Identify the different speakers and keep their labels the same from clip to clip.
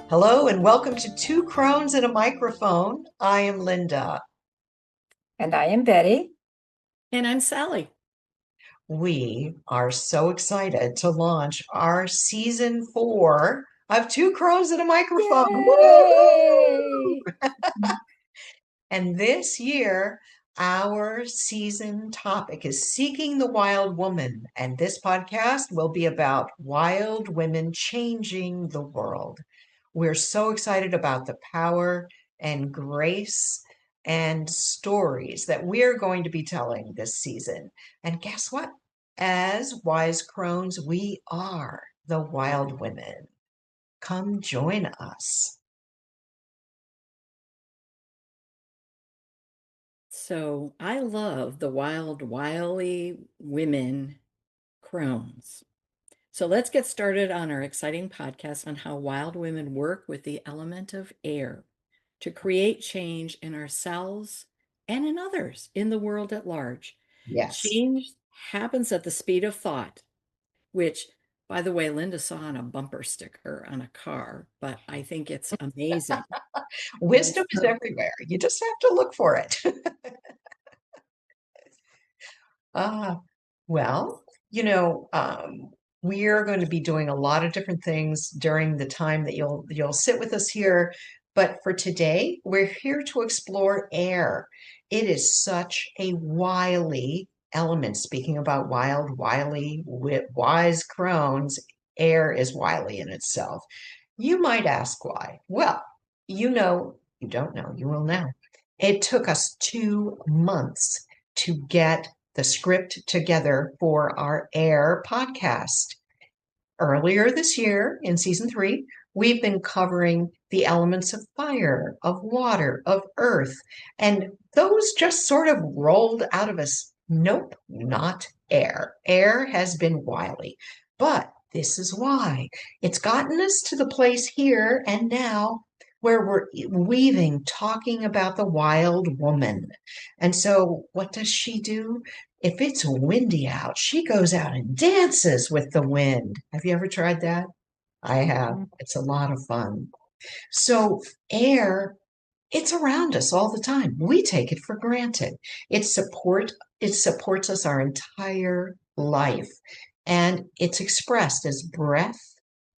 Speaker 1: Hello and welcome to Two Crones and a Microphone. I am Linda.
Speaker 2: And I am Betty.
Speaker 3: And I'm Sally.
Speaker 1: We are so excited to launch our season 4 of Two Crones and a Microphone.
Speaker 2: Yay!
Speaker 1: Woo! And this year, our season topic is Seeking the Wild Woman. And this podcast will be about wild women changing the world. We're so excited about the power and grace and stories that we're going to be telling this season. And guess what? As wise crones, we are the wild women. Come join us.
Speaker 3: So I love the wild, wily women crones. So let's get started on our exciting podcast on how wild women work with the element of air to create change in ourselves and in others, in the world at large.
Speaker 1: Yes.
Speaker 3: Change happens at the speed of thought, which, by the way, Linda saw on a bumper sticker on a car, but I think it's amazing. And
Speaker 1: Wisdom is
Speaker 3: so
Speaker 1: everywhere. You just have to look for it. Ah, well, you know, we're going to be doing a lot of different things during the time that you'll sit with us here. But for today, we're here to explore air. It is such a wily element. Speaking about wild, wily, wise crones, air is wily in itself. You might ask why. Well, you don't know, you will now. It took us 2 months to get the script together for our Air podcast. Earlier this year in season 3, we've been covering the elements of fire, of water, of earth, and those just sort of rolled out of us. Nope, not air. Air has been wily, but this is why it's gotten us to the place here and now where we're weaving, talking about the wild woman. And so, what does she do? If it's windy out, she goes out and dances with the wind. Have you ever tried that? I have. It's a lot of fun. So, air, it's around us all the time. We take it for granted. It support it supports us our entire life. And it's expressed as breath,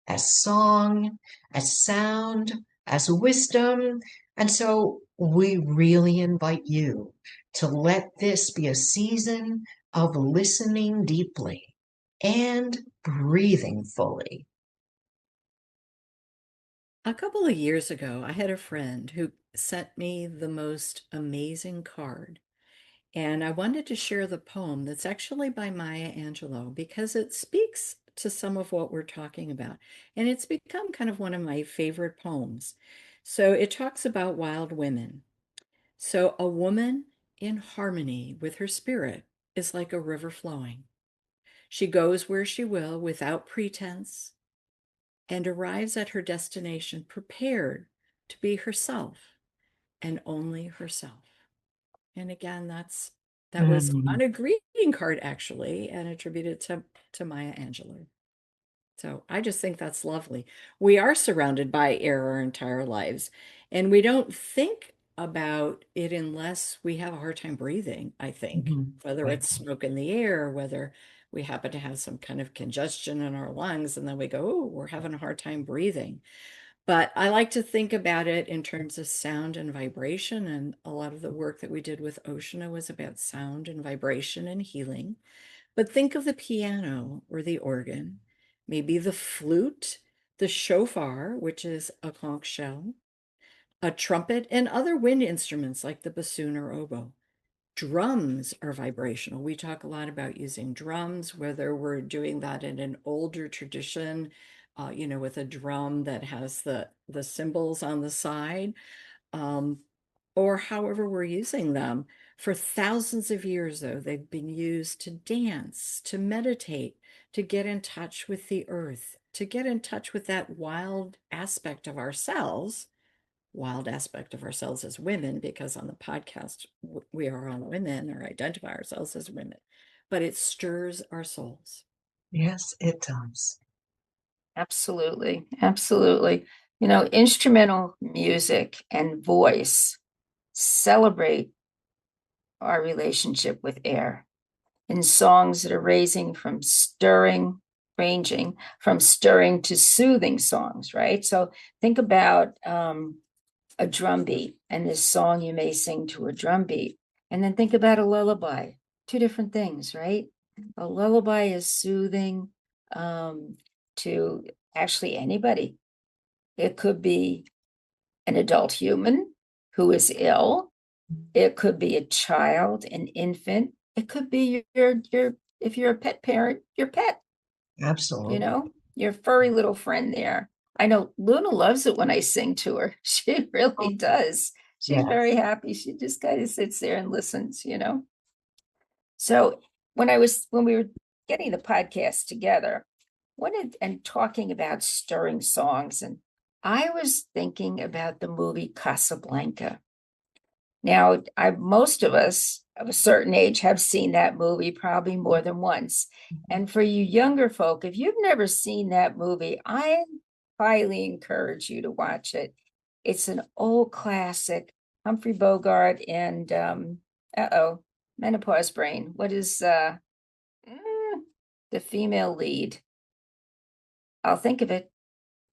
Speaker 1: as song, as sound, as wisdom. And so we really invite you to let this be a season of listening deeply and breathing fully.
Speaker 3: a couple of years ago, I had a friend who sent me the most amazing card. And I wanted to share the poem that's actually by Maya Angelou because it speaks to some of what we're talking about. And it's become kind of one of my favorite poems. So it talks about wild women. So a woman in harmony with her spirit is like a river flowing. She goes where she will without pretense and arrives at her destination prepared to be herself and only herself. And again, that was
Speaker 1: Mm.
Speaker 3: on a greeting card actually and attributed to Maya Angelou. So I just think that's lovely. We are surrounded by air our entire lives, and we don't think about it unless we have a hard time breathing, I think,
Speaker 1: Mhm.
Speaker 3: whether
Speaker 1: Right.
Speaker 3: it's smoke in the air, whether we happen to have some kind of congestion in our lungs, and then we go, oh, we're having a hard time breathing. But I like to think about it in terms of sound and vibration. And a lot of the work that we did with Oceana was about sound and vibration and healing. But think of the piano or the organ, maybe the flute, the shofar, which is a conch shell, a trumpet, and other wind instruments like the bassoon or oboe. Drums are vibrational. We talk a lot about using drums, whether we're doing that in an older tradition, with a drum that has the cymbals on the side, um, or however we're using them. For thousands of years, though, they've been used to dance, to meditate, to get in touch with the earth, to get in touch with that wild aspect of ourselves as women, because on the podcast, we are all women or identify ourselves as women, but it stirs our souls.
Speaker 1: Yes, it does.
Speaker 2: Absolutely. Absolutely. Instrumental music and voice celebrate our relationship with air in songs that are ranging from stirring to soothing songs, right? So think about a drum beat and this song you may sing to a drum beat. And then think about a lullaby, two different things, right? A lullaby is soothing to actually anybody. It could be an adult human who is ill. It could be a child, an infant. It could be your if you're a pet parent, your pet,
Speaker 1: Absolutely.
Speaker 2: your furry little friend there. I know Luna loves it when I sing to her. She really does. She's
Speaker 1: Yes.
Speaker 2: very happy. She just kind of sits there and listens. So when we were getting the podcast together, and talking about stirring songs, and I was thinking about the movie Casablanca. Now, most of us of a certain age have seen that movie probably more than once. And for you younger folk, if you've never seen that movie, I highly encourage you to watch it. It's an old classic. Humphrey Bogart and menopause brain. What is the female lead? I'll think of it.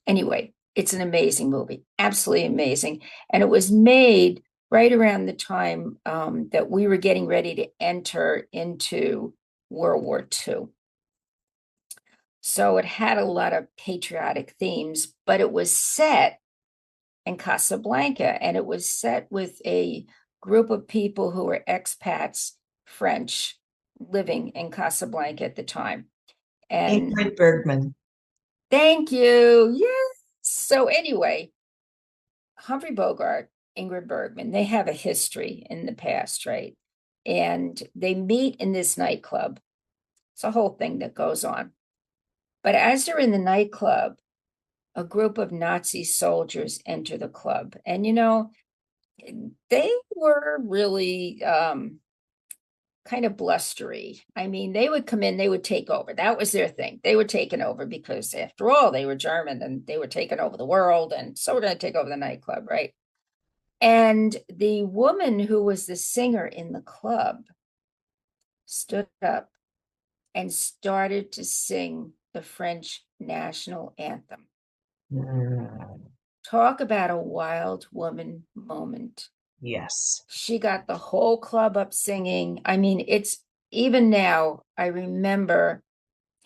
Speaker 2: Anyway, it's an amazing movie, absolutely amazing. And it was made right around the time that we were getting ready to enter into World War II. So it had a lot of patriotic themes, but it was set in Casablanca, and it was set with a group of people who were expats, French, living in Casablanca at the time. And
Speaker 1: Ingrid Bergman.
Speaker 2: Thank you. Yes. So anyway, Humphrey Bogart, Ingrid Bergman, they have a history in the past, right? And they meet in this nightclub. It's a whole thing that goes on. But as they're in the nightclub, a group of Nazi soldiers enter the club. And, they were really kind of blustery. I mean, they would come in, they would take over. That was their thing. They were taking over because, after all, they were German and they were taking over the world. And so we're going to take over the nightclub, right? And the woman who was the singer in the club stood up and started to sing the French national anthem. Talk about a wild woman moment.
Speaker 1: Yes.
Speaker 2: She got the whole club up singing. I mean, it's even now, I remember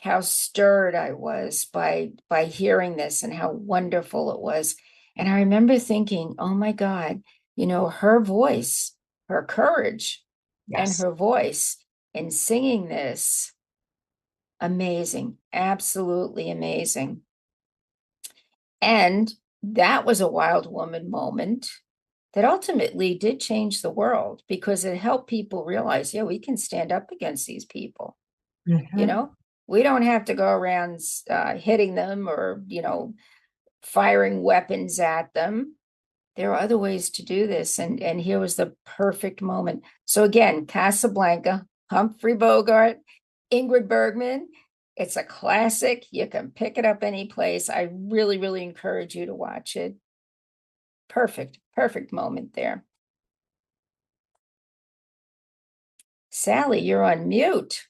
Speaker 2: how stirred I was by hearing this and how wonderful it was. And I remember thinking, oh my God, her voice, her courage, and
Speaker 1: Yes.
Speaker 2: her voice in singing this, amazing, absolutely amazing. And that was a wild woman moment that ultimately did change the world because it helped people realize, yeah, we can stand up against these people. We don't have to go around hitting them or, firing weapons at them. There are other ways to do this. And here was the perfect moment. So again, Casablanca, Humphrey Bogart, Ingrid Bergman. It's a classic. You can pick it up any place. I really, really encourage you to watch it. Perfect moment there. Sally, you're on mute,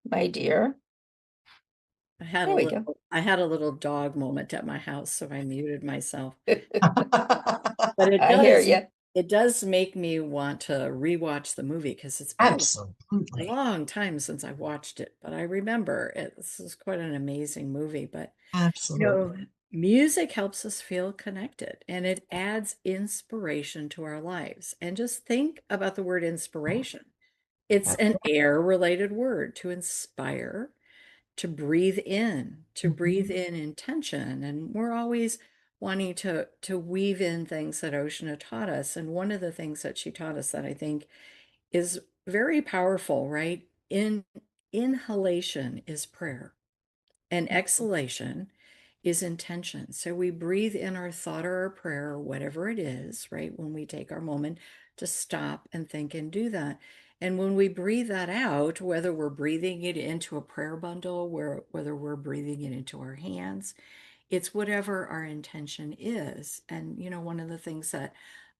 Speaker 2: my dear.
Speaker 3: There we go. I had a little dog moment at my house, so I muted myself. But
Speaker 2: I hear you.
Speaker 3: It does make me want to rewatch the movie because it's been
Speaker 1: Absolutely.
Speaker 3: a long time since I watched it, but I remember it. This is quite an amazing movie. But
Speaker 1: Absolutely.
Speaker 3: music helps us feel connected and it adds inspiration to our lives. And just think about the word inspiration. It's an air-related word, to inspire, to breathe in intention. And we're always wanting to weave in things that Oceana taught us. And one of the things that she taught us that I think is very powerful, right? Inhalation is prayer, and exhalation is intention. So we breathe in our thought or our prayer or whatever it is, right? When we take our moment to stop and think and do that. And when we breathe that out, whether we're breathing it into a prayer bundle, whether we're breathing it into our hands, It's whatever our intention is. And, one of the things that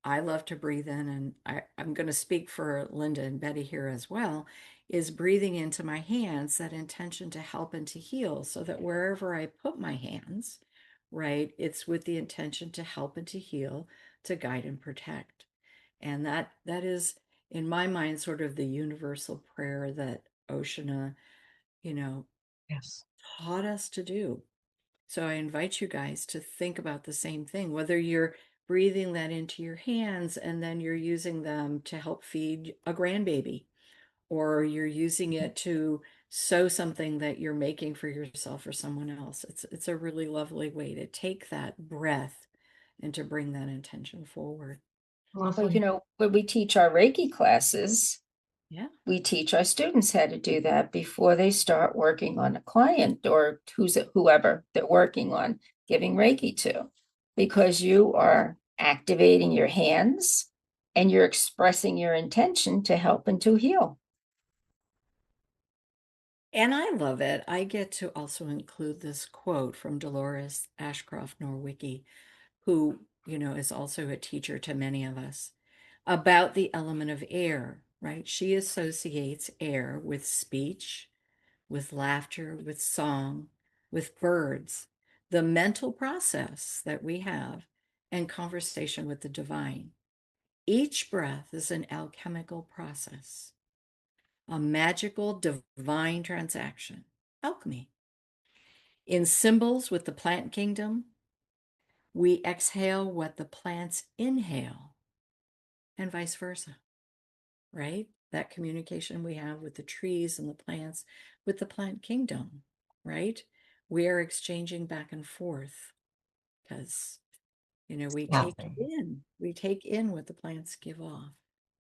Speaker 3: I love to breathe in, and I'm going to speak for Linda and Betty here as well, is breathing into my hands, that intention to help and to heal, so that wherever I put my hands, right, it's with the intention to help and to heal, to guide and protect. And that is, in my mind, sort of the universal prayer that Oshana, you know,
Speaker 1: Yes.
Speaker 3: taught us to do. So I invite you guys to think about the same thing, whether you're breathing that into your hands and then you're using them to help feed a grandbaby, or you're using it to sew something that you're making for yourself or someone else. It's a really lovely way to take that breath and to bring that intention forward.
Speaker 2: Well,
Speaker 1: Lovely.
Speaker 2: when we teach our Reiki classes,
Speaker 3: Yeah.
Speaker 2: we teach our students how to do that before they start working on a client or whoever they're working on giving Reiki to, because you are activating your hands and you're expressing your intention to help and to heal.
Speaker 3: And I love it. I get to also include this quote from Dolores Ashcroft Norwicki, who, is also a teacher to many of us, about the element of air, right? She associates air with speech, with laughter, with song, with birds, the mental process that we have, and conversation with the divine. Each breath is an alchemical process, a magical divine transaction, alchemy. In symbols with the plant kingdom, we exhale what the plants inhale, and vice versa, right? That communication we have with the trees and the plants, with the plant kingdom, right? We are exchanging back and forth because,
Speaker 1: Lovely.
Speaker 3: we take in what the plants give off.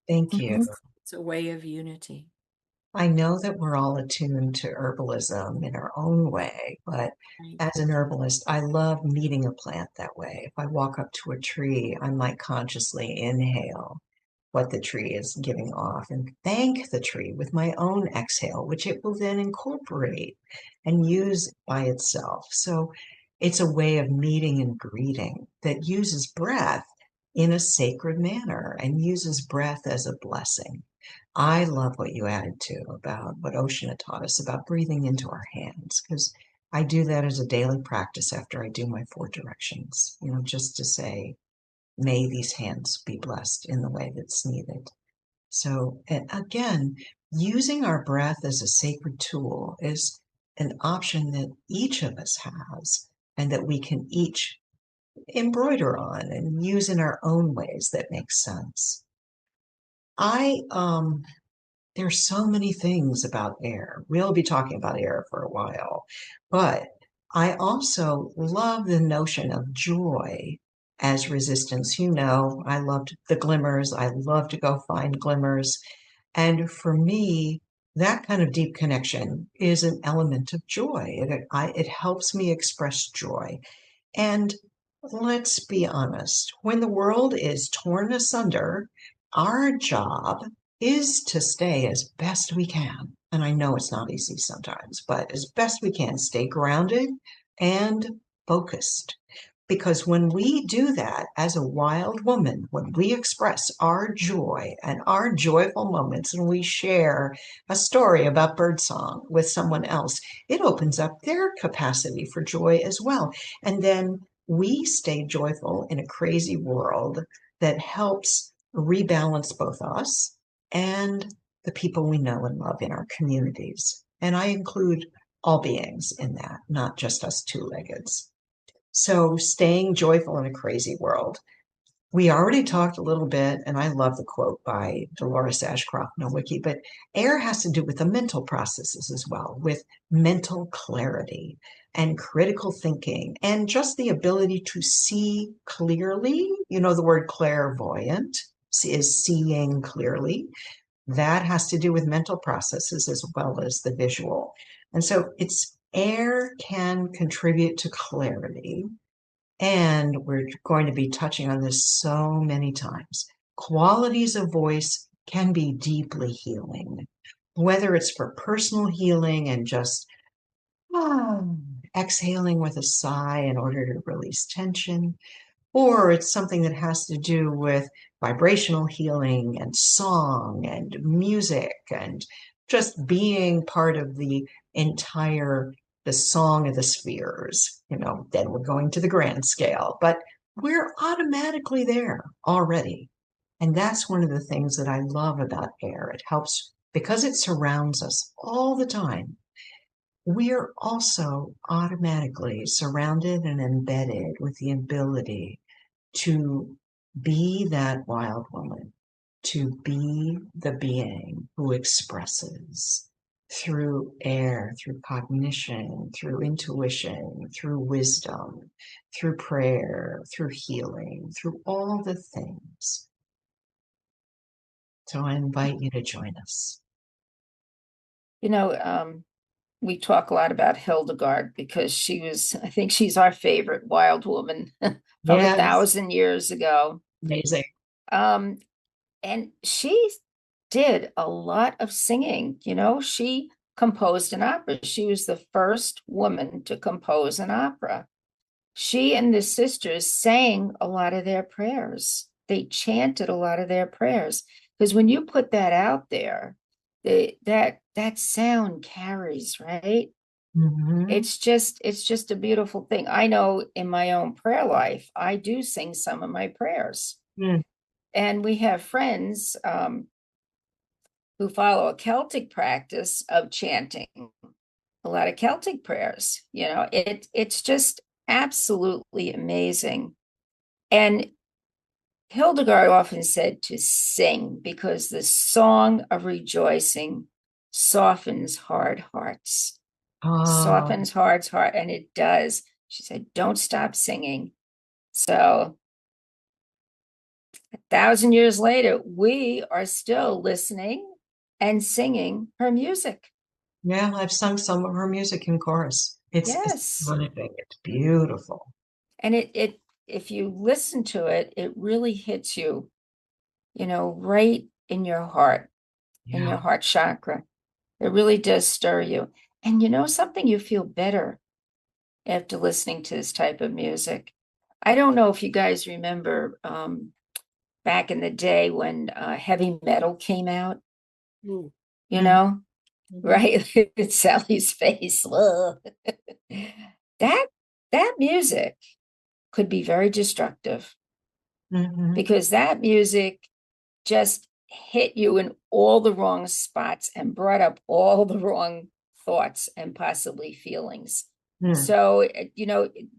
Speaker 1: Thank you.
Speaker 2: Mhm.
Speaker 3: It's a way of unity.
Speaker 1: I know that we're all attuned to herbalism in our own way, but
Speaker 3: Right.
Speaker 1: as an herbalist, I love meeting a plant that way. If I walk up to a tree, I might consciously inhale what the tree is giving off and thank the tree with my own exhale, which it will then incorporate and use by itself. So it's a way of meeting and greeting that uses breath in a sacred manner and uses breath as a blessing. I love what you added to about what Oceana taught us about breathing into our hands, because I do that as a daily practice after I do my 4 directions, just to say, may these hands be blessed in the way that's needed. So, and again, using our breath as a sacred tool is an option that each of us has and that we can each embroider on and use in our own ways that make sense. I There's so many things about air. We'll be talking about air for a while, but I also love the notion of joy as resistance. I loved the glimmers. I love to go find glimmers. And for me, that kind of deep connection is an element of joy. It helps me express joy. And let's be honest, when the world is torn asunder, our job is to stay as best we can. And I know it's not easy sometimes, but as best we can, stay grounded and focused. Because when we do that as a wild woman, when we express our joy and our joyful moments and we share a story about birdsong with someone else, it opens up their capacity for joy as well. And then we stay joyful in a crazy world that helps rebalance both us and the people we know and love in our communities. And I include all beings in that, not just us two-leggeds. So, staying joyful in a crazy world. We already talked a little bit, and I love the quote by Dolores Ashcroft Nowicki, but air has to do with the mental processes as well, with mental clarity and critical thinking, and just the ability to see clearly. The word clairvoyant is seeing clearly. That has to do with mental processes as well as the visual. And so, it's air can contribute to clarity, and we're going to be touching on this so many times. Qualities of voice can be deeply healing, whether it's for personal healing and just exhaling with a sigh in order to release tension, or it's something that has to do with vibrational healing and song and music and just being part of the song of the spheres. Then we're going to the grand scale, but we're automatically there already. And that's one of the things that I love about air. It helps because it surrounds us all the time. We're also automatically surrounded and embedded with the ability to be that wild woman, to be the being who expresses through air, through cognition, through intuition, through wisdom, through prayer, through healing, through all the things. So I invite you to join us.
Speaker 2: We talk a lot about Hildegard because I think she's our favorite wild woman from
Speaker 1: Yes,
Speaker 2: 1,000 years ago.
Speaker 1: amazing.
Speaker 2: Um, and she did a lot of singing. She composed an opera. She was the first woman to compose an opera. She and the sisters sang a lot of their prayers. They chanted a lot of their prayers because when you put that out there, that sound carries, right?
Speaker 1: Mm-hmm.
Speaker 2: It's just a beautiful thing. I know in my own prayer life, I do sing some of my prayers.
Speaker 1: Mm.
Speaker 2: And we have friends who follow a Celtic practice of chanting a lot of Celtic prayers. It's just absolutely amazing. And Hildegard often said to sing because the song of rejoicing softens hard hearts,
Speaker 1: Oh,
Speaker 2: softens heart, and it does. She said, don't stop singing. So 1,000 years later, we are still listening and singing her music.
Speaker 1: yeah, I've sung some of her music in chorus. It's
Speaker 2: Yes.
Speaker 1: stunning. It's beautiful.
Speaker 2: And it if you listen to it, it really hits you, right in your heart, in your
Speaker 1: Yeah.
Speaker 2: heart chakra. It really does stir you. And something, you feel better after listening to this type of music. I don't know if you guys remember back in the day when heavy metal came out,
Speaker 3: Ooh.
Speaker 2: you
Speaker 1: Mhm.
Speaker 2: know, right? It's Sally's face. That that music could be very destructive
Speaker 1: Mhm.
Speaker 2: because that music just hit you in all the wrong spots and brought up all the wrong thoughts and possibly feelings.
Speaker 1: Mm.
Speaker 2: So,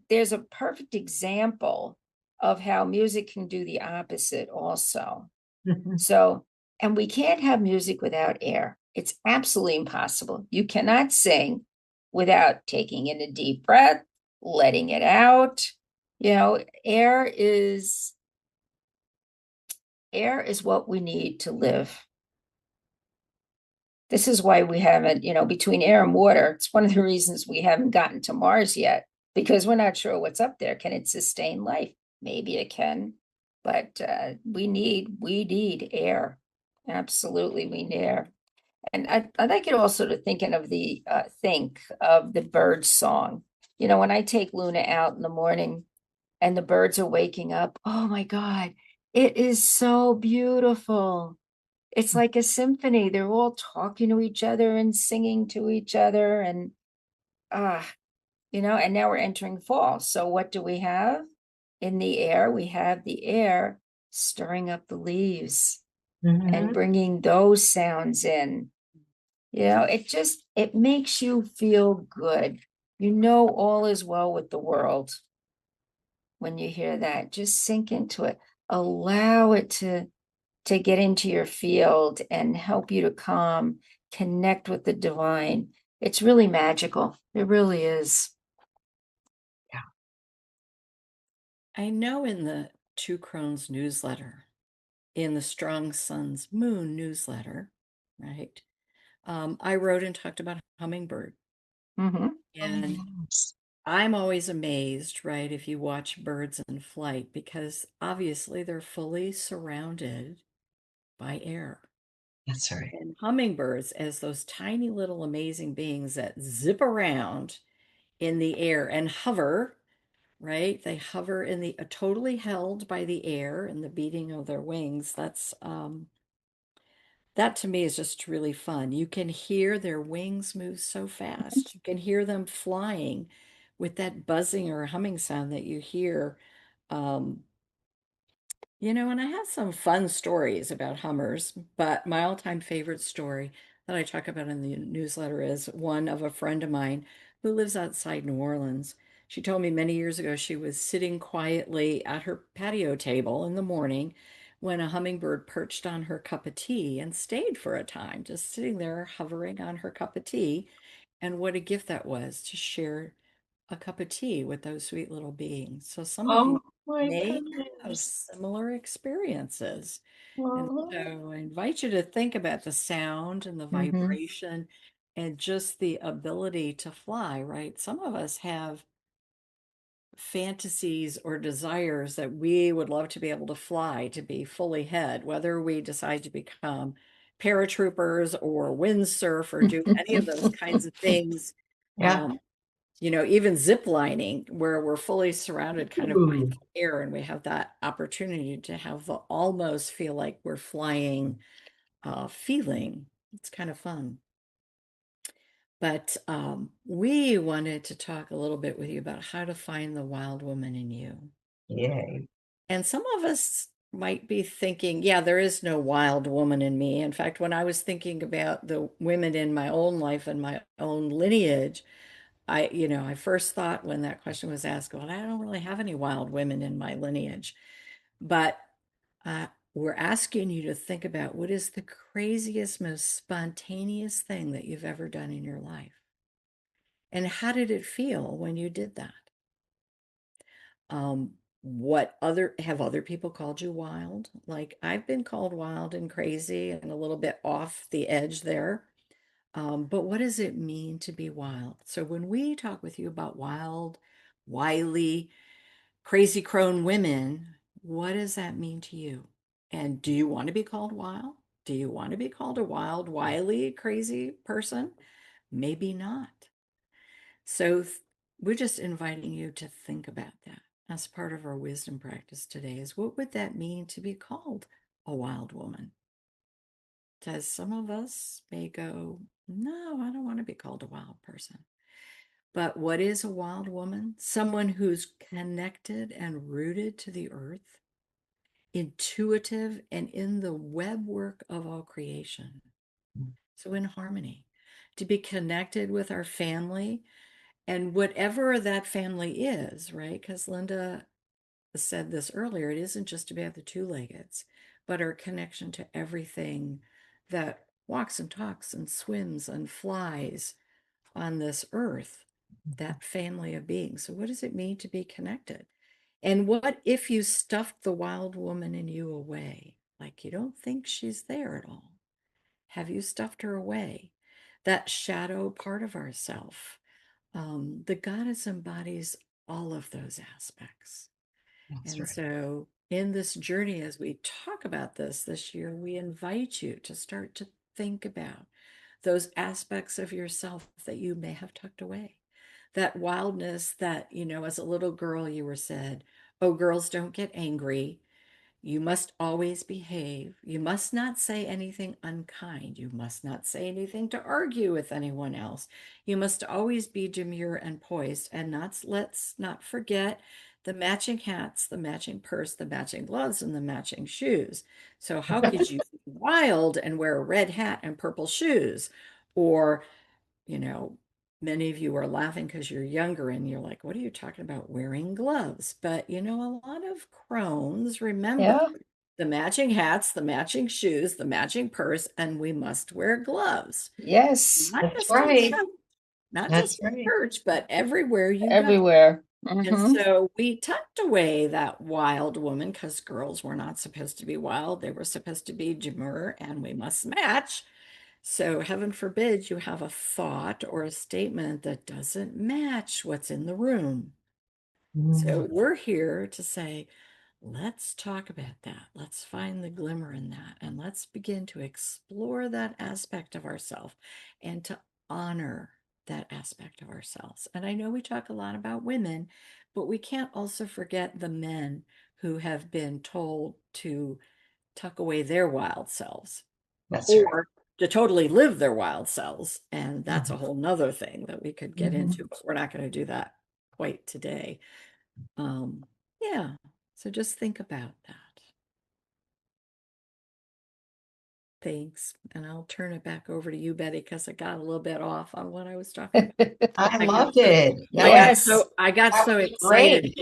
Speaker 2: there's a perfect example of how music can do the opposite also.
Speaker 1: Mhm.
Speaker 2: So, and we can't have music without air. It's absolutely impossible. You cannot sing without taking in a deep breath, letting it out. Air is what we need to live. This is why we haven't, between air and water, it's one of the reasons we haven't gotten to Mars yet, because we're not sure what's up there. Can it sustain life? Maybe it can, but we need air. Absolutely, we need air. And I'd like you also to think of the bird song. When I take Luna out in the morning and the birds are waking up, oh my God, it is so beautiful. It's like a symphony. They're all talking to each other and singing to each other. And and now we're entering fall. So what do we have in the air? We have the air stirring up the leaves and
Speaker 1: Mhm.
Speaker 2: bringing those sounds in. It makes you feel good. All is well with the world when you hear that. Just sink into it. Allow it to get into your field and help you to connect with the divine. It's really magical. It really is.
Speaker 1: Yeah.
Speaker 3: I know in the Two Crones newsletter, in the Strong Sun's Moon newsletter, right? I wrote and talked about hummingbird.
Speaker 2: Mm-hmm.
Speaker 1: Oh,
Speaker 3: And
Speaker 1: yes.
Speaker 3: I'm always amazed, right, if you watch birds in flight, because obviously they're fully surrounded by air.
Speaker 1: That's right.
Speaker 3: And hummingbirds, as those tiny little amazing beings that zip around in the air and hover, right? They hover in the totally held by the air and the beating of their wings. That to me is just really fun. You can hear their wings move so fast. You can hear them flying with that buzzing or humming sound that you hear. Um, and I have some fun stories about hummers, but my all-time favorite story that I talk about in the newsletter is one of a friend of mine who lives outside New Orleans. She told me many years ago she was sitting quietly at her patio table in the morning when a hummingbird perched on her cup of tea and stayed for a time, just sitting there hovering on her cup of tea. And what a gift that was to share a cup of tea with those sweet little beings. So some of you
Speaker 1: Oh my
Speaker 3: may have
Speaker 1: goodness.
Speaker 3: similar experiences. And
Speaker 1: Uh-huh.
Speaker 3: so I invite you to think about the sound and the
Speaker 1: Hmm.
Speaker 3: vibration and just the ability to fly, right? Some of us have fantasies or desires that we would love to be able to fly, to be fully head, whether we decide to become paratroopers or windsurf or do any of those kinds of things.
Speaker 1: Yeah.
Speaker 3: Um, even zip lining, where we're fully surrounded kind of by
Speaker 1: Ooh.
Speaker 3: the air, and we have that opportunity to have the almost feel like we're flying feeling. It's kind of fun. But we wanted to talk a little bit with you about how to find the wild woman in you.
Speaker 1: Yay.
Speaker 3: And some of us might be thinking, yeah, there is no wild woman in me. In fact, when I was thinking about the women in my own life and my own lineage, I first thought when that question was asked, well, I don't really have any wild women in my lineage. But we're asking you to think about what is the craziest, most spontaneous thing that you've ever done in your life? And how did it feel when you did that? What other have other people called you wild? Like I've been called wild and crazy and a little bit off the edge there. But what does it mean to be wild? So when we talk with you about wild, wily, crazy crone women, what does that mean to you? And do you want to be called wild? Do you want to be called a wild, wily, crazy person? Maybe not. So we're just inviting you to think about that as part of our wisdom practice today is what would that mean to be called a wild woman? Because some of us may go, no, I don't want to be called a wild person. But what is a wild woman? Someone who's connected and rooted to the earth, intuitive, and in the web work of all creation. So in harmony, to be connected with our family and whatever that family is, right? Because Linda said this earlier, it isn't just about the two-leggeds, but our connection to everything that walks and talks and swims and flies on this earth, that family of beings. So what does it mean to be connected? And what if you stuffed the wild woman in you away? Like you don't think she's there at all. Have you stuffed her away? That shadow part of ourself. The goddess embodies all of those aspects.
Speaker 1: That's
Speaker 3: And
Speaker 1: right.
Speaker 3: so, in this journey, as we talk about this year, we invite you to start to think about those aspects of yourself that you may have tucked away. That wildness that, as a little girl, you were said, oh, girls don't get angry. You must always behave. You must not say anything unkind. You must not say anything to argue with anyone else. You must always be demure and poised, and let's not forget the matching hats, the matching purse, the matching gloves, and the matching shoes. So how could you be wild and wear a red hat and purple shoes? Or, you know, many of you are laughing because you're younger and you're like, what are you talking about wearing gloves? But a lot of crones remember
Speaker 2: Yeah.
Speaker 3: the matching hats, the matching shoes, the matching purse, and we must wear gloves.
Speaker 2: Yes.
Speaker 3: Not
Speaker 1: That's
Speaker 3: just in
Speaker 1: right.
Speaker 3: church, not
Speaker 1: That's
Speaker 3: just in
Speaker 1: right.
Speaker 3: church, but everywhere you go.
Speaker 2: Everywhere.
Speaker 3: And
Speaker 2: Hmm.
Speaker 3: so we tucked away that wild woman because girls were not supposed to be wild. They were supposed to be demure and we must match. So heaven forbid you have a thought or a statement that doesn't match what's in the room. So
Speaker 1: Mm.
Speaker 3: we're here to say, let's talk about that. Let's find the glimmer in that. And let's begin to explore that aspect of ourselves and to honor that aspect of ourselves. And I know we talk a lot about women, but we can't also forget the men who have been told to tuck away their wild selves
Speaker 1: That's right.
Speaker 3: or to totally live their wild selves. And that's a
Speaker 1: Mhm.
Speaker 3: whole nother thing that we could get
Speaker 1: Mhm.
Speaker 3: into, but we're not going to do that quite today. Yeah, so just think about that. Thanks. And I'll turn it back over to you, Betty, because I got a little bit off on what I was talking about.
Speaker 1: I
Speaker 3: I got
Speaker 1: loved it.
Speaker 2: Yes,
Speaker 3: I got
Speaker 1: That
Speaker 3: so
Speaker 1: was
Speaker 3: excited.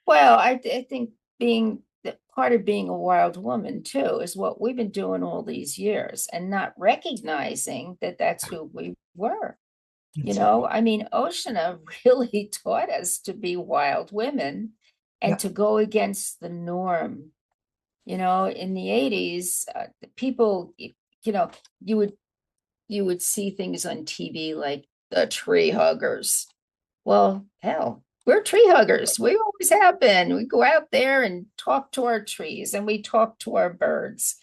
Speaker 2: well, I think being part of being a wild woman too is what we've been doing all these years and not recognizing that that's who we were.
Speaker 1: That's right.
Speaker 2: I mean, Oceana really taught us to be wild women and
Speaker 1: Yep.
Speaker 2: to go against the norm. In the 80s, people, you would see things on TV like the tree huggers. Well, hell, we're tree huggers. We always have been. We go out there and talk to our trees and we talk to our birds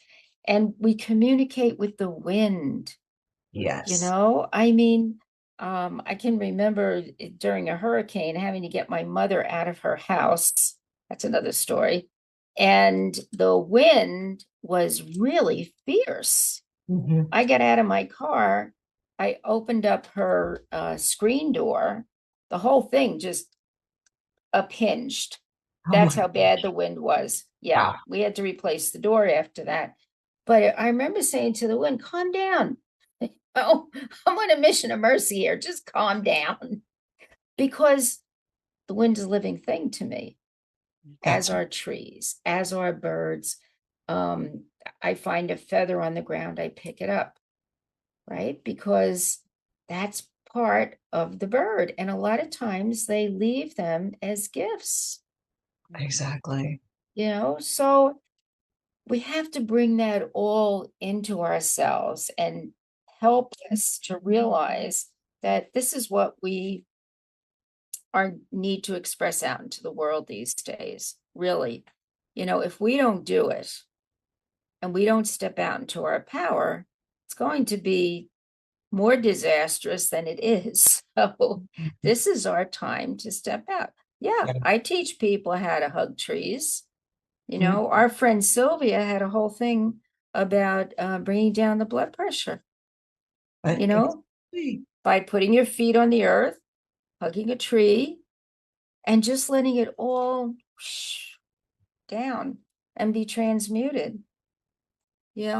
Speaker 2: and we communicate with the wind.
Speaker 1: Yes.
Speaker 2: I mean, I can remember during a hurricane having to get my mother out of her house. That's another story. And the wind was really fierce.
Speaker 1: Mhm.
Speaker 2: I got out of my car. I opened up her screen door. The whole thing just unhinged.
Speaker 1: Oh
Speaker 2: That's
Speaker 1: my
Speaker 2: how bad
Speaker 1: gosh.
Speaker 2: the wind was. Yeah,
Speaker 1: Wow.
Speaker 2: we had to replace the door after that. But I remember saying to the wind, calm down. Oh, I'm on a mission of mercy here. Just calm down. Because the wind is a living thing to me, as
Speaker 1: That's
Speaker 2: are trees, as are birds. Um, I find a feather on the ground, I pick it up, right? Because that's part of the bird. And a lot of times they leave them as gifts,
Speaker 1: exactly.
Speaker 2: So we have to bring that all into ourselves and help us to realize that this is what we need to express out into the world these days. Really, if we don't do it and we don't step out into our power, it's going to be more disastrous than it is. So
Speaker 1: Mhm.
Speaker 2: this is our time to step out. Yeah,
Speaker 1: Yeah.
Speaker 2: I teach people how to hug trees.
Speaker 1: Mhm.
Speaker 2: Our friend Sylvia had a whole thing about bringing down the blood pressure, you know,
Speaker 1: Exactly.
Speaker 2: by putting your feet on the earth, hugging a tree, and just letting it all down and be transmuted.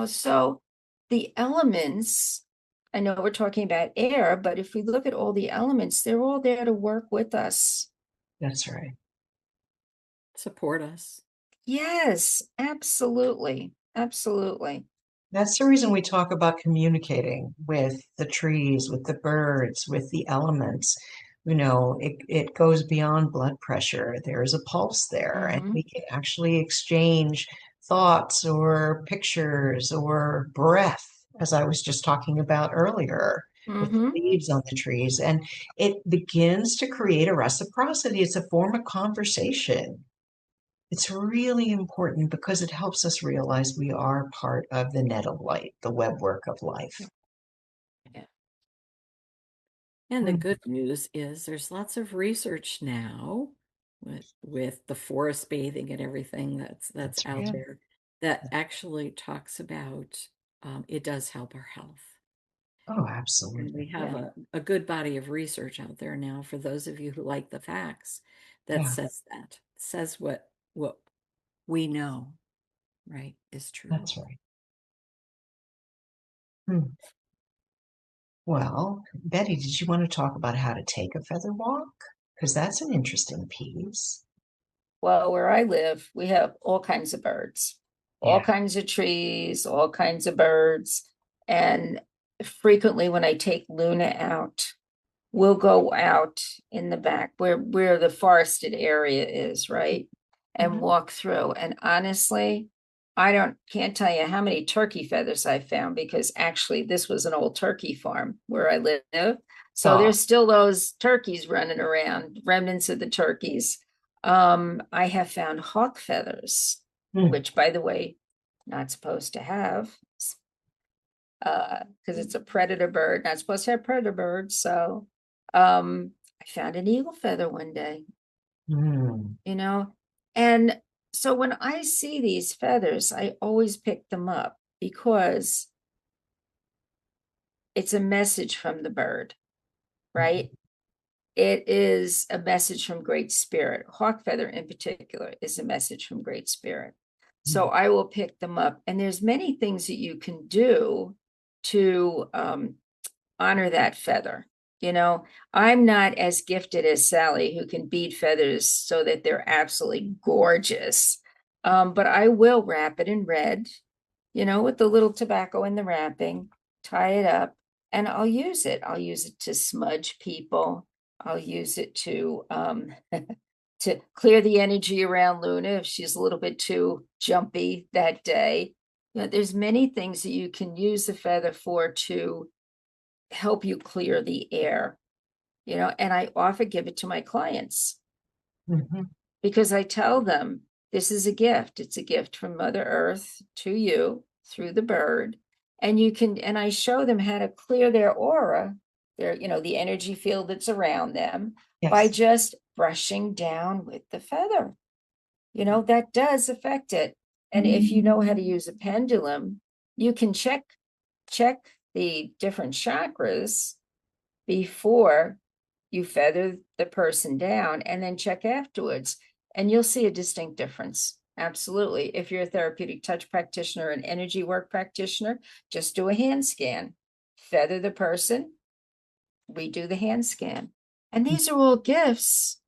Speaker 2: So the elements, I know we're talking about air, but if we look at all the elements, they're all there to work with us.
Speaker 1: That's right.
Speaker 3: Support us.
Speaker 2: Yes, absolutely. Absolutely.
Speaker 1: That's the reason we talk about communicating with the trees, with the birds, with the elements. It goes beyond blood pressure. There is a pulse there, and
Speaker 2: Mm-hmm.
Speaker 1: we can actually exchange thoughts or pictures or breath, as I was just talking about earlier, with the
Speaker 2: Mm-hmm.
Speaker 1: leaves on the trees. And it begins to create a reciprocity. It's a form of conversation. It's really important because it helps us realize we are part of the net of light, the webwork of life.
Speaker 3: Yeah. And the
Speaker 1: Mm.
Speaker 3: good news is there's lots of research now with the forest bathing and everything that's
Speaker 1: That's
Speaker 3: out
Speaker 1: right.
Speaker 3: there that actually talks about it does help our health.
Speaker 1: Oh,
Speaker 3: And we
Speaker 1: absolutely.
Speaker 3: have
Speaker 2: Yeah.
Speaker 3: a good body of research out there now for those of you who like the facts that
Speaker 1: Yeah,
Speaker 3: says what we know, right, is true.
Speaker 1: that's right. Hmm. Well, Betty, did you want to talk about how to take a feather walk? Because that's an interesting piece.
Speaker 2: Well, where I live, we have all kinds of birds, all
Speaker 1: Yeah.
Speaker 2: kinds of trees, all kinds of birds. And frequently when I take Luna out, we'll go out in the back where the forested area is, right? And
Speaker 1: Mhm.
Speaker 2: walk through. And honestly, I don't can't tell you how many turkey feathers I found because actually this was an old turkey farm where I live. So
Speaker 1: Oh,
Speaker 2: there's still those turkeys running around, remnants of the turkeys. I have found hawk feathers,
Speaker 1: hmm.
Speaker 2: which by the way, not supposed to have. because it's a predator bird, not supposed to have predator birds. So I found an eagle feather one day,
Speaker 1: Mm.
Speaker 2: you know, and so when I see these feathers, I always pick them up because it's a message from the bird, right? It is a message from Great Spirit. Hawk feather in particular is a message from Great Spirit. So I will pick them up. And there's many things that you can do to honor that feather. You know, I'm not as gifted as Sally, who can bead feathers so that they're absolutely gorgeous. But I will wrap it in red, you know, with the little tobacco in the wrapping, tie it up, and I'll use it. I'll use it to smudge people. I'll use it to to clear the energy around Luna if she's a little bit too jumpy that day. You know, there's many things that you can use the feather for to help you clear the air, you know, and I often give it to my clients
Speaker 1: Mhm.
Speaker 2: because I tell them this is a gift. It's a gift from Mother Earth to you through the bird. And you can, and I show them how to clear their aura, their, you know, the energy field that's around them by
Speaker 1: Yes.
Speaker 2: just brushing down with the feather. You know, that does affect it. And if you know how to use a pendulum, you can check the different chakras before you feather the person down and then check afterwards. And you'll see a distinct difference. Absolutely. If you're a therapeutic touch practitioner, an energy work practitioner, just do a hand scan, feather the person, redo the hand scan. And these are all gifts.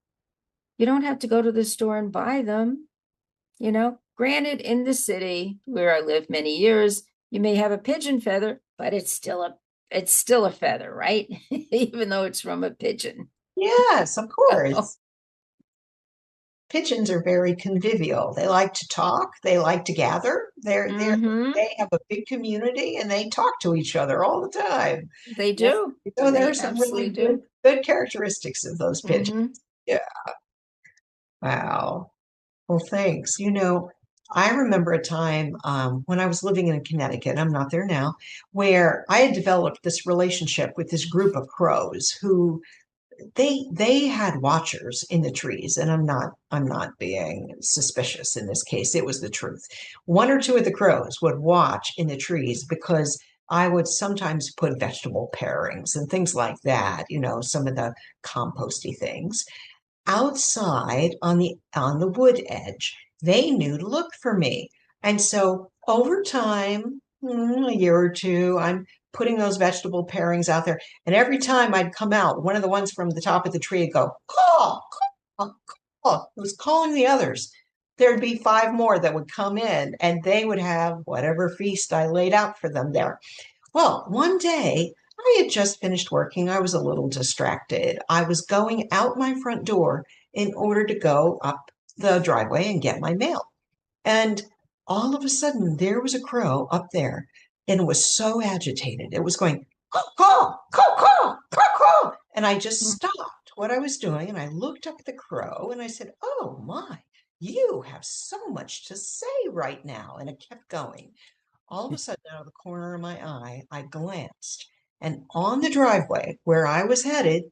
Speaker 2: You don't have to go to the store and buy them. You know, granted, in the city where I lived many years, you may have a pigeon feather, but it's still a feather, right? Even though it's from a pigeon.
Speaker 1: Yes, of course. Pigeons are very convivial. They like to talk. They like to gather.
Speaker 2: Mm-hmm.
Speaker 1: They have a big community and they talk to each other all the time.
Speaker 2: They
Speaker 1: Yes.
Speaker 2: do.
Speaker 1: So there
Speaker 2: They
Speaker 1: are some
Speaker 2: absolutely
Speaker 1: really
Speaker 2: do.
Speaker 1: good characteristics of those pigeons.
Speaker 2: Mm-hmm.
Speaker 1: Yeah. Wow. Well, thanks. You know, I remember a time when I was living in Connecticut, I'm not there now, where I had developed this relationship with this group of crows who they had watchers in the trees, and I'm not being suspicious in this case. It was the truth. One or two of the crows would watch in the trees because I would sometimes put vegetable pairings and things like that, you know, some of the composty things outside on the wood edge. They knew to look for me. And so over time, a year or two, I'm putting those vegetable pairings out there. And every time I'd come out, one of the ones from the top of the tree would go, caw, caw, caw. It was calling the others. There'd be five more that would come in and they would have whatever feast I laid out for them there. Well, one day I had just finished working. I was a little distracted. I was going out my front door in order to go up the driveway and get my mail. And all of a sudden, there was a crow up there and it was so agitated. It was going, caw, caw, caw, caw, caw, caw. And I just stopped what I was doing and I looked up at the crow and I said, "Oh my, you have so much to say right now." And it kept going. All of a sudden, out of the corner of my eye, I glanced, and on the driveway where I was headed,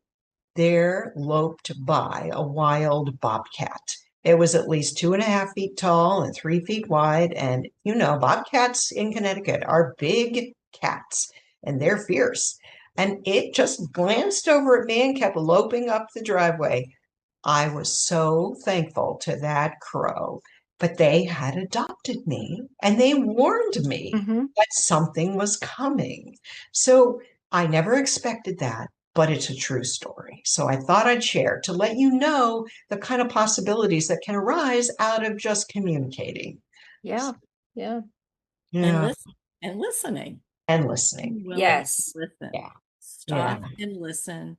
Speaker 1: there loped by a wild bobcat. It was at least 2.5 feet tall and 3 feet wide. And you know, bobcats in Connecticut are big cats and they're fierce. And it just glanced over at me and kept loping up the driveway. I was so thankful to that crow, but they had adopted me and they warned me
Speaker 2: Mm-hmm.
Speaker 1: that something was coming. So I never expected that, but it's a true story. So I thought I'd share to let you know the kind of possibilities that can arise out of just communicating.
Speaker 2: Yeah. Yeah.
Speaker 3: And
Speaker 1: Yeah,
Speaker 3: listen and listening.
Speaker 1: and listening.
Speaker 3: Being willing to
Speaker 2: Yes.
Speaker 3: listen.
Speaker 1: Yeah, yeah,
Speaker 3: Stop and listen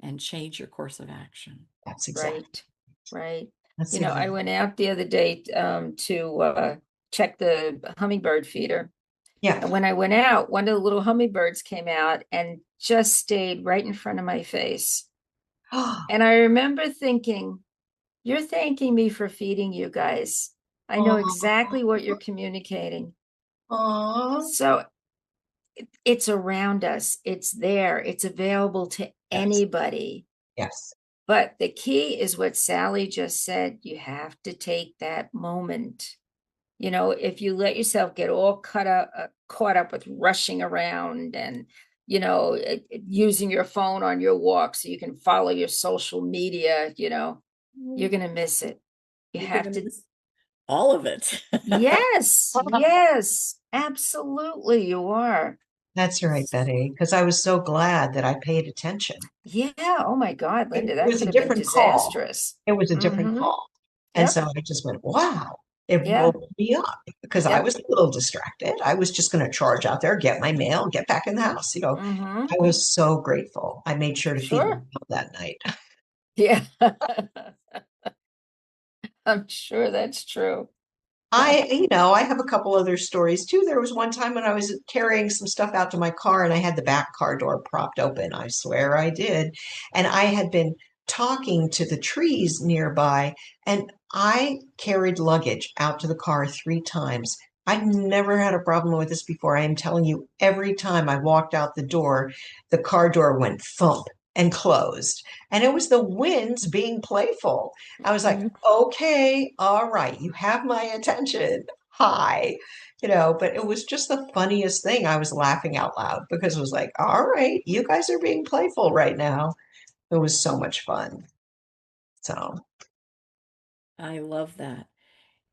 Speaker 3: and change your course of action.
Speaker 1: that's exactly.
Speaker 2: Right. Right.
Speaker 1: That's
Speaker 2: You know, I
Speaker 1: exactly.
Speaker 2: went out the other day to check the hummingbird feeder.
Speaker 1: Yeah.
Speaker 2: And when I went out, one of the little hummingbirds came out and just stayed right in front of my face. And I remember thinking, you're thanking me for feeding you guys. I know
Speaker 1: Aw,
Speaker 2: exactly what you're communicating.
Speaker 1: aw.
Speaker 2: So it's around us, it's there, it's available to
Speaker 1: Yes.
Speaker 2: anybody.
Speaker 1: Yes.
Speaker 2: But the key is what Sally just said. You have to take that moment. You know, if you let yourself get all caught up with rushing around and, you know, using your phone on your walk so you can follow your social media, you know, you're going to miss it. You
Speaker 3: You're
Speaker 2: have
Speaker 3: gonna
Speaker 2: to.
Speaker 3: miss all of it.
Speaker 2: Yes, yes, absolutely, you are.
Speaker 1: That's right, Betty, because I was so glad that I paid attention.
Speaker 2: Yeah. Oh my God, Linda,
Speaker 1: It
Speaker 2: that
Speaker 1: was
Speaker 2: could
Speaker 1: a
Speaker 2: have been
Speaker 1: different call.
Speaker 2: disastrous.
Speaker 1: It was a different
Speaker 2: Mm-hmm.
Speaker 1: call. And
Speaker 2: Yep.
Speaker 1: so I just went, wow, it
Speaker 2: Yeah.
Speaker 1: woke me up because I
Speaker 2: Yep.
Speaker 1: was a little distracted. I was just going to charge out there, get my mail, get back in the house.
Speaker 2: Mm-hmm.
Speaker 1: I was so grateful. I made sure to feed
Speaker 2: Sure.
Speaker 1: myself that night.
Speaker 2: Yeah. I'm sure that's true.
Speaker 1: I have a couple other stories too. There was one time when I was carrying some stuff out to my car and I had the back car door propped open. I swear I did. And I had been talking to the trees nearby and I carried luggage out to the car 3 times. I'd never had a problem with this before. I am telling you, every time I walked out the door, the car door went thump and closed. And it was the winds being playful. I was like,
Speaker 2: Mhm.
Speaker 1: okay, all right, you have my attention. Hi. But it was just the funniest thing. I was laughing out loud because it was like, all right, you guys are being playful right now. It was so much fun. So,
Speaker 3: I love that.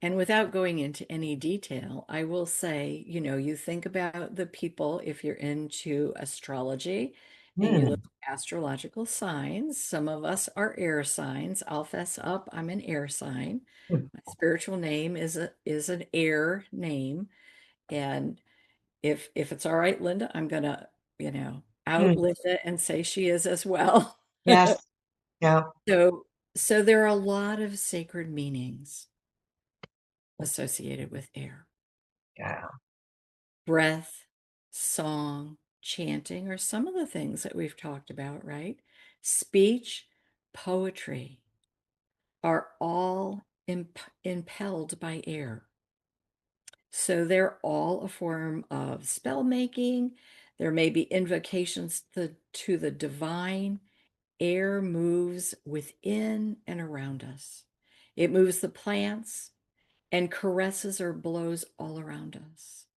Speaker 3: And without going into any detail, I will say, you think about the people, if you're into astrology and you look
Speaker 1: hmm,
Speaker 3: at astrological signs, some of us are air signs. I'll fess up, I'm an air sign. My spiritual name is an air name. And if it's all right, Linda, I'm gonna,
Speaker 1: hmm,
Speaker 3: outlive it and say she is as well.
Speaker 1: yes, yeah,
Speaker 3: So there are a lot of sacred meanings associated with air.
Speaker 1: yeah.
Speaker 3: Breath, song, chanting are some of the things that we've talked about, right? Speech, poetry are all impelled by air. So they're all a form of spell making. There may be invocations to the divine. Air moves within and around us. It moves the plants and caresses or blows all around us.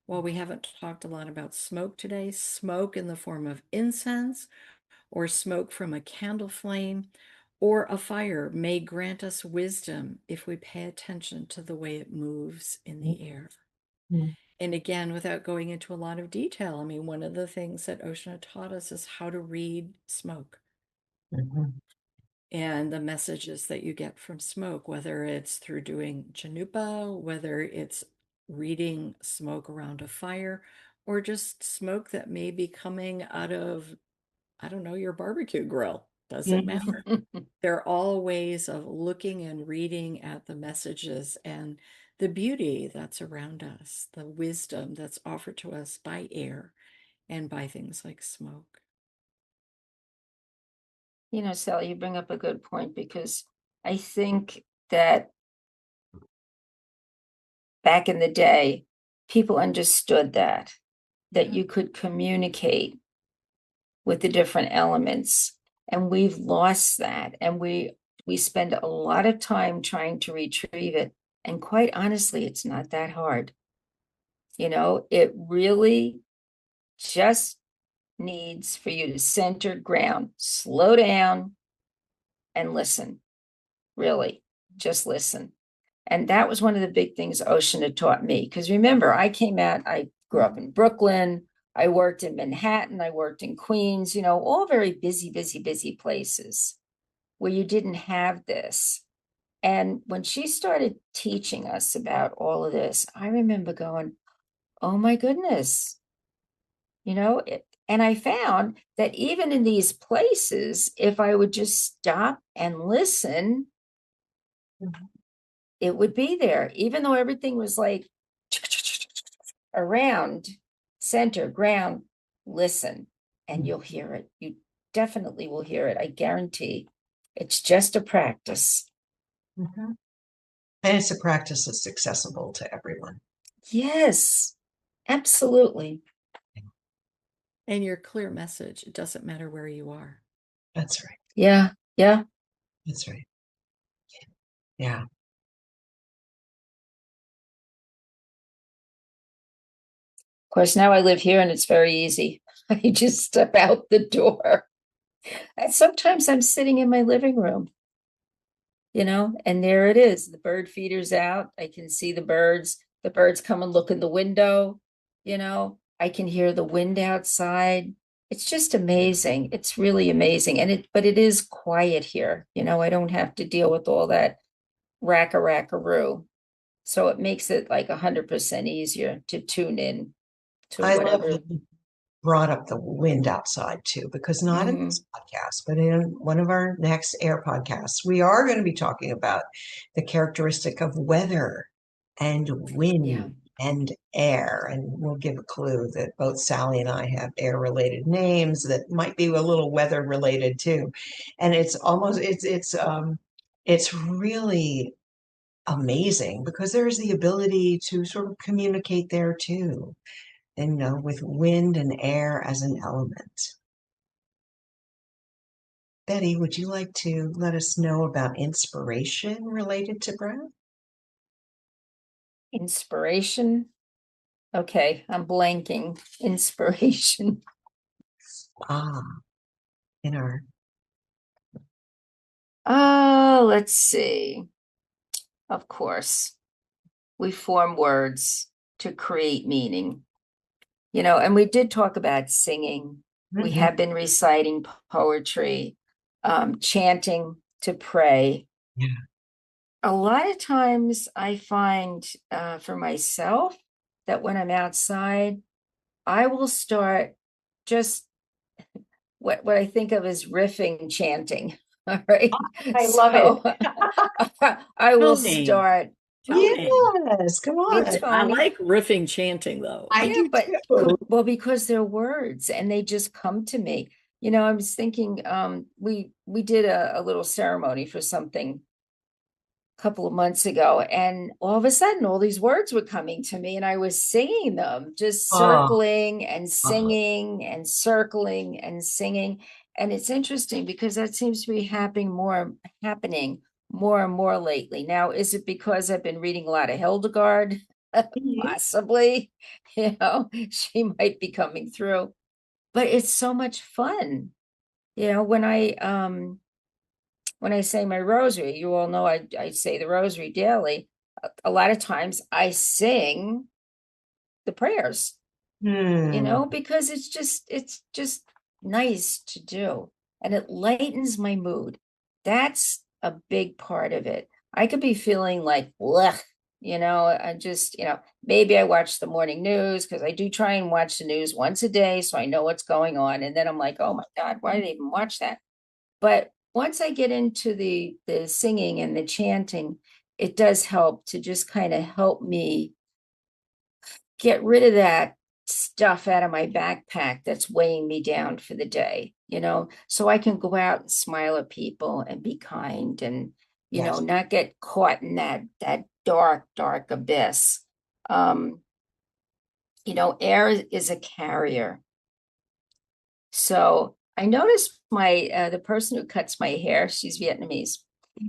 Speaker 3: While we haven't talked a lot about smoke today, smoke in the form of incense or smoke from a candle flame or a fire may grant us wisdom if we pay attention to the way it moves in the air.
Speaker 1: Mhm,
Speaker 3: And again, without going into a lot of detail, I mean, one of the things that Oshna taught us is how to read smoke
Speaker 1: mhm,
Speaker 3: and the messages that you get from smoke, whether it's through doing Janupa, whether it's reading smoke around a fire, or just smoke that may be coming out of, I don't know, your barbecue grill. Doesn't
Speaker 1: mhm,
Speaker 3: matter. They're all ways of looking and reading at the messages and the beauty that's around us, the wisdom that's offered to us by air and by things like smoke.
Speaker 2: You know, Sally, you bring up a good point because I think that back in the day, people understood that you could communicate with the different elements. And we've lost that. And we spend a lot of time trying to retrieve it. And quite honestly, it's not that hard. You know, it really just needs for you to center ground, slow down and listen. Really, just listen. And that was one of the big things Ocean had taught me. Because remember, I grew up in Brooklyn, I worked in Manhattan, I worked in Queens, you know, all very busy, busy, busy places where you didn't have this. And when she started teaching us about all of this, I remember going, oh my goodness, and I found that even in these places, if I would just stop and listen,
Speaker 1: mhm,
Speaker 2: it would be there, even though everything was like around, center, ground, listen, and you'll hear it. You definitely will hear it. I guarantee. It's just a practice.
Speaker 1: mhm. And it's a practice that's accessible to everyone.
Speaker 2: Yes, absolutely.
Speaker 3: and your clear message. It doesn't matter where you are.
Speaker 1: That's right.
Speaker 2: Yeah. Yeah.
Speaker 1: That's right. Yeah.
Speaker 2: Of course, now I live here and it's very easy. I just step out the door. And sometimes I'm sitting in my living room, and there it is. The bird feeder's out. I can see the birds. The birds come and look in the window. I can hear the wind outside. It's just amazing. It's really amazing. But it is quiet here. I don't have to deal with all that rackaroo. So it makes it like 100% easier to tune in to
Speaker 1: I love
Speaker 2: whatever.
Speaker 1: that you brought up the wind outside too, because not in
Speaker 2: Mhm.
Speaker 1: this podcast, but in one of our next air podcasts, we are going to be talking about the characteristic of weather and
Speaker 2: Yeah.
Speaker 1: wind and air. And we'll give a clue that both Sally and I have air related names that might be a little weather related too. And it's really amazing because there's the ability to sort of communicate there too, and with wind and air as an element. Betty, would you like to let us know about inspiration related to breath?
Speaker 2: Inspiration. Okay, I'm blanking. Inspiration.
Speaker 1: Ah, in our
Speaker 2: Oh, let's see. Of course, we form words to create meaning, and we did talk about singing. We
Speaker 1: Mhm.
Speaker 2: have been reciting poetry, chanting to pray.
Speaker 1: Yeah.
Speaker 2: A lot of times I find for myself that when I'm outside, I will start just what I think of as riffing chanting. All right.
Speaker 1: I love
Speaker 2: So
Speaker 1: it.
Speaker 2: I will
Speaker 3: Toning.
Speaker 2: start
Speaker 3: Toning.
Speaker 1: Yes, come
Speaker 2: me
Speaker 1: on.
Speaker 3: I
Speaker 2: Tony.
Speaker 3: like riffing chanting though.
Speaker 1: I
Speaker 2: Yeah,
Speaker 1: do
Speaker 2: but
Speaker 1: too.
Speaker 2: well, because they're words and they just come to me. I was thinking we did a little ceremony for something couple of months ago, and all of a sudden all these words were coming to me and I was singing them, just
Speaker 1: Oh,
Speaker 2: circling and
Speaker 1: uh-huh.
Speaker 2: singing and circling and singing. And it's interesting because that seems to be happening more and more lately. Now, is it because I've been reading a lot of Hildegard?
Speaker 1: Mhm.
Speaker 2: Possibly. She might be coming through, but it's so much fun. When I say my rosary, you all know I say the rosary daily. A lot of times I sing the prayers,
Speaker 1: Hmm.
Speaker 2: because it's just nice to do, and it lightens my mood. That's a big part of it. I could be feeling like, blech, I just, maybe I watch the morning news because I do try and watch the news once a day so I know what's going on. And then I'm like, oh my God, why did I even watch that? But once I get into the singing and the chanting, it does help to just kind of help me get rid of that stuff out of my backpack that's weighing me down for the day, so I can go out and smile at people and be kind and,
Speaker 1: Yes.
Speaker 2: not get caught in that dark, dark abyss. Um, air is a carrier. So I noticed the person who cuts my hair, she's Vietnamese.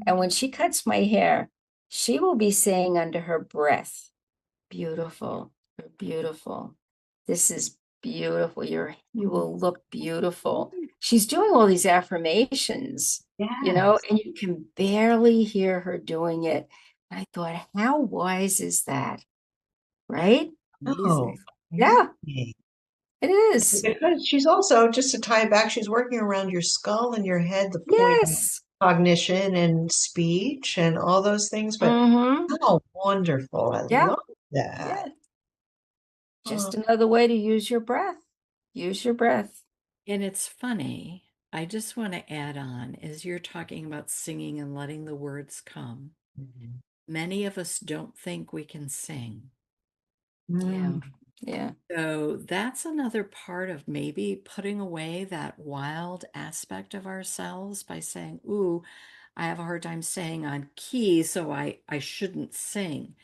Speaker 2: And when she cuts my hair, she will be saying under her breath, beautiful, you're beautiful. This is beautiful. You will look beautiful. She's doing all these affirmations,
Speaker 1: Yes.
Speaker 2: and you can barely hear her doing it. I thought, how wise is that? Right?
Speaker 1: Oh,
Speaker 3: Amazing.
Speaker 2: Yeah,
Speaker 1: really?
Speaker 2: it is.
Speaker 1: Because she's also, just to tie it back, she's working around your skull and your head, the point of
Speaker 2: Yes.
Speaker 1: cognition and speech and all those things. But
Speaker 2: Mm-hmm.
Speaker 1: how wonderful. I
Speaker 2: Yeah.
Speaker 1: love that.
Speaker 2: Yeah.
Speaker 1: Oh,
Speaker 2: Just another way to use your breath. Use your breath.
Speaker 3: And it's funny. I just want to add on as you're talking about singing and letting the words come.
Speaker 1: mhm.
Speaker 3: Many of us don't think we can sing.
Speaker 2: Yeah.
Speaker 1: Mm,
Speaker 2: Yeah.
Speaker 3: So that's another part of maybe putting away that wild aspect of ourselves by saying, ooh, I have a hard time staying on key, so I shouldn't sing.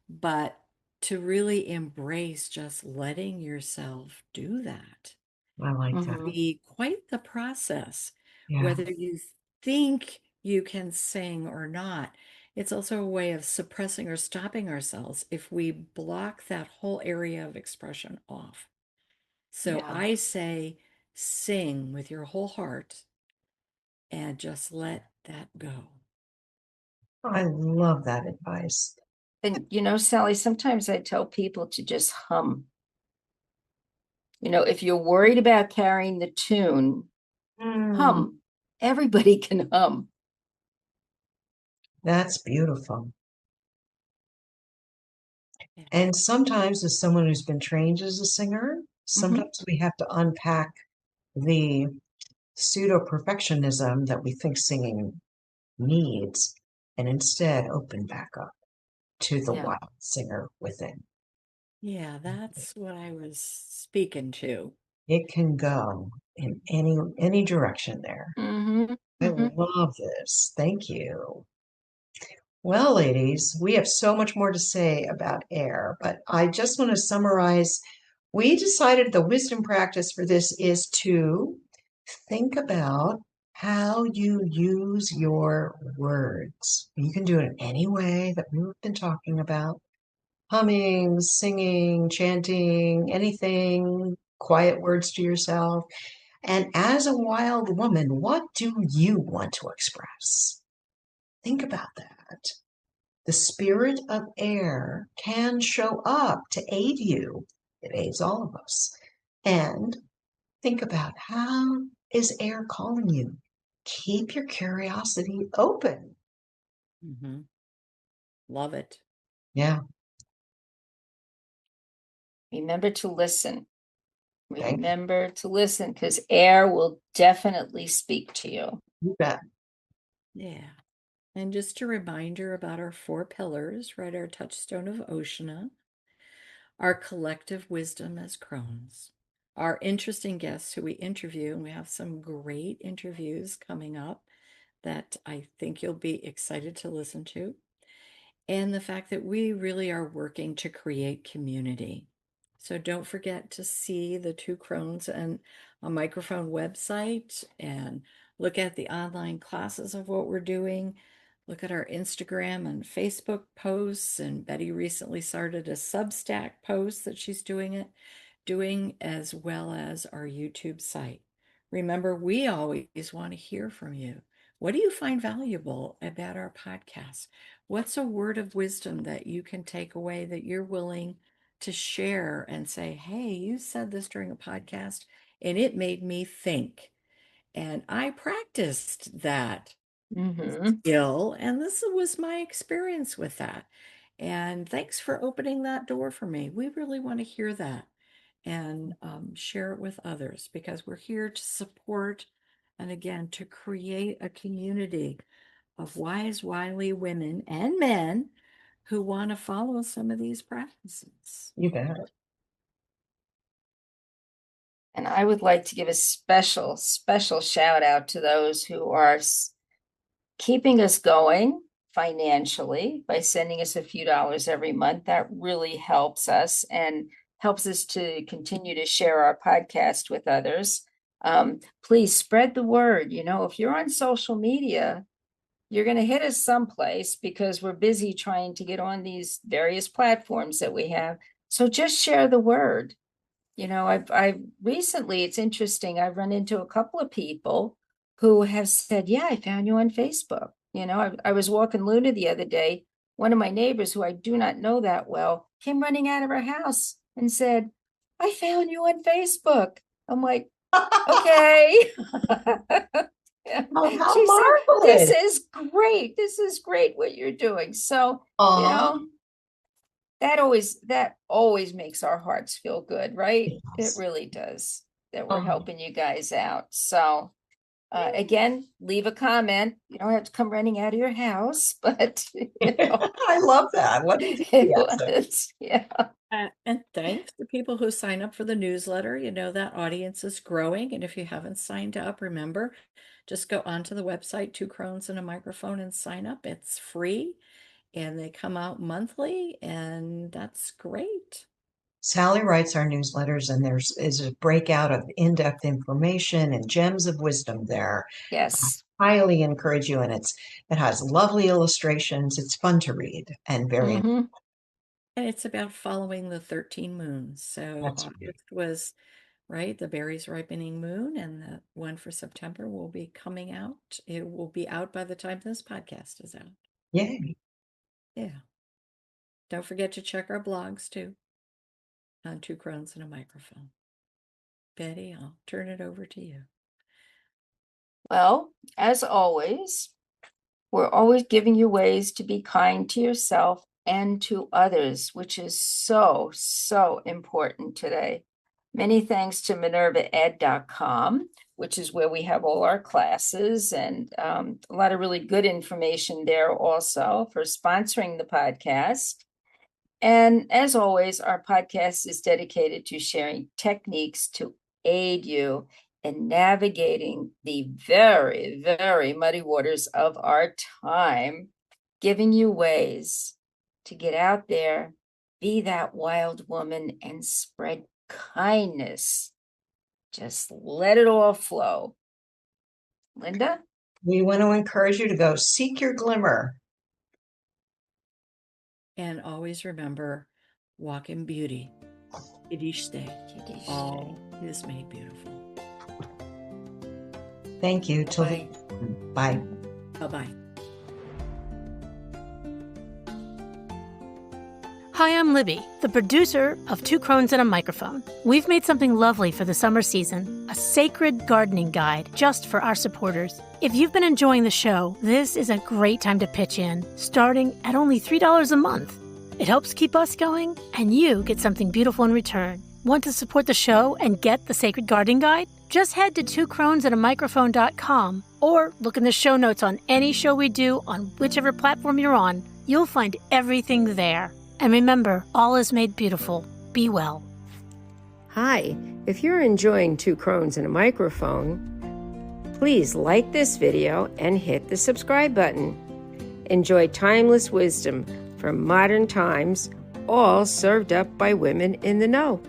Speaker 3: But to really embrace just letting yourself do that.
Speaker 1: I like that.
Speaker 2: Mhm.
Speaker 3: Be quite the process,
Speaker 1: Yeah.
Speaker 3: whether you think you can sing or not. It's also a way of suppressing or stopping ourselves if we block that whole area of expression off. So
Speaker 2: Yeah.
Speaker 3: I say, sing with your whole heart and just let that go.
Speaker 1: I love that advice.
Speaker 2: And Sally, sometimes I tell people to just hum. If you're worried about carrying the tune,
Speaker 1: Mm,
Speaker 2: hum. Everybody can hum.
Speaker 1: that's beautiful.
Speaker 3: Yeah.
Speaker 1: And sometimes, as someone who's been trained as a singer,
Speaker 2: Mhm.
Speaker 1: sometimes we have to unpack the pseudo perfectionism that we think singing needs and instead open back up to the
Speaker 2: Yeah.
Speaker 1: wild singer within.
Speaker 3: Yeah, that's what I was speaking to.
Speaker 1: It can go in any direction there.
Speaker 2: Mhm.
Speaker 1: I
Speaker 2: Mhm.
Speaker 1: love this. Thank you. Well, ladies, we have so much more to say about air, but I just want to summarize. We decided the wisdom practice for this is to think about how you use your words. You can do it in any way that we've been talking about: humming, singing, chanting, anything, quiet words to yourself. And as a wild woman, what do you want to express? Think about that. The spirit of air can show up to aid you. It aids all of us. And think about, how is air calling you? Keep your curiosity open.
Speaker 3: Mhm. Love it.
Speaker 1: Yeah,
Speaker 2: Remember to listen.
Speaker 1: thank you.
Speaker 2: Remember to listen because air will definitely speak to you.
Speaker 1: You bet.
Speaker 3: Yeah. And just a reminder about our 4 pillars, right? Our touchstone of Oceana, our collective wisdom as Crones, our interesting guests who we interview, and we have some great interviews coming up that I think you'll be excited to listen to, and the fact that we really are working to create community. So don't forget to see the Two Crones and a Microphone website and look at the online classes of what we're doing. Look at our Instagram and Facebook posts. And Betty recently started a Substack post that she's doing as well as our YouTube site. Remember, we always want to hear from you. What do you find valuable about our podcast? What's a word of wisdom that you can take away that you're willing to share and say, hey, you said this during a podcast and it made me think. And I practiced that
Speaker 2: Mhm.
Speaker 3: skill, and this was my experience with that. And thanks for opening that door for me. We really want to hear that and share it with others because we're here to support and again to create a community of wise, wily women and men who want to follow some of these practices.
Speaker 1: You bet.
Speaker 2: And I would like to give a special, special shout out to those who are keeping us going financially by sending us a few dollars every month. That really helps us and helps us to continue to share our podcast with others. Please spread the word. If you're on social media, you're going to hit us someplace because we're busy trying to get on these various platforms that we have. So just share the word. I've recently, it's interesting, I've run into a couple of people who have said, yeah, I found you on Facebook. I was walking Luna the other day. One of my neighbors, who I do not know that well, came running out of her house and said, I found you on Facebook. I'm like, okay.
Speaker 1: Oh, how
Speaker 2: She said, this
Speaker 1: marvelous.
Speaker 2: is great. This is great what you're doing. So, you
Speaker 1: Aw.
Speaker 2: know, that always makes our hearts feel good, right? It
Speaker 1: Yes.
Speaker 2: really does, that we're
Speaker 1: Oh,
Speaker 2: helping you guys out. So again, leave a comment. You don't have to come running out of your house, but
Speaker 1: I love that. What
Speaker 2: it
Speaker 1: enthusiasm.
Speaker 2: was, yeah.
Speaker 3: And thanks to people who sign up for the newsletter. That audience is growing. And if you haven't signed up, remember, just go onto the website, Two Crones and a Microphone, and sign up. It's free and they come out monthly, and that's great.
Speaker 1: Sally writes our newsletters, and is a breakout of in-depth information and gems of wisdom there.
Speaker 2: Yes.
Speaker 1: Highly encourage you, and it has lovely illustrations. It's fun to read and very.
Speaker 2: Mhm.
Speaker 3: And it's about following the 13 moons. So
Speaker 1: That's right.
Speaker 3: August was, right, the berries ripening moon, and the one for September will be coming out. It will be out by the time this podcast is out.
Speaker 1: Yay.
Speaker 3: Yeah. Don't forget to check our blogs too on Two Crones and a Microphone. Betty, I'll turn it over to you.
Speaker 2: Well, as always, we're always giving you ways to be kind to yourself and to others, which is so, so important today. Many thanks to minervaed.com, which is where we have all our classes and a lot of really good information there also, for sponsoring the podcast. And as always, our podcast is dedicated to sharing techniques to aid you in navigating the very, very muddy waters of our time, giving you ways to get out there, be that wild woman, and spread kindness. Just let it all flow. Linda?
Speaker 1: We want to encourage you to go seek your glimmer.
Speaker 3: And always remember, walk in beauty. Idishte. All is made beautiful.
Speaker 1: Thank you.
Speaker 2: Bye.
Speaker 1: Bye.
Speaker 3: Bye-bye.
Speaker 4: Hi, I'm Libby, the producer of Two Crones and a Microphone. We've made something lovely for the summer season, a sacred gardening guide just for our supporters. If you've been enjoying the show, this is a great time to pitch in, starting at only $3 a month. It helps keep us going, and you get something beautiful in return. Want to support the show and get the sacred gardening guide? Just head to twocronesandamicrophone.com or look in the show notes on any show we do on whichever platform you're on. You'll find everything there. And remember, all is made beautiful. Be well.
Speaker 5: Hi, if you're enjoying Two Crones and a Microphone, please like this video and hit the subscribe button. Enjoy timeless wisdom from modern times, all served up by women in the know.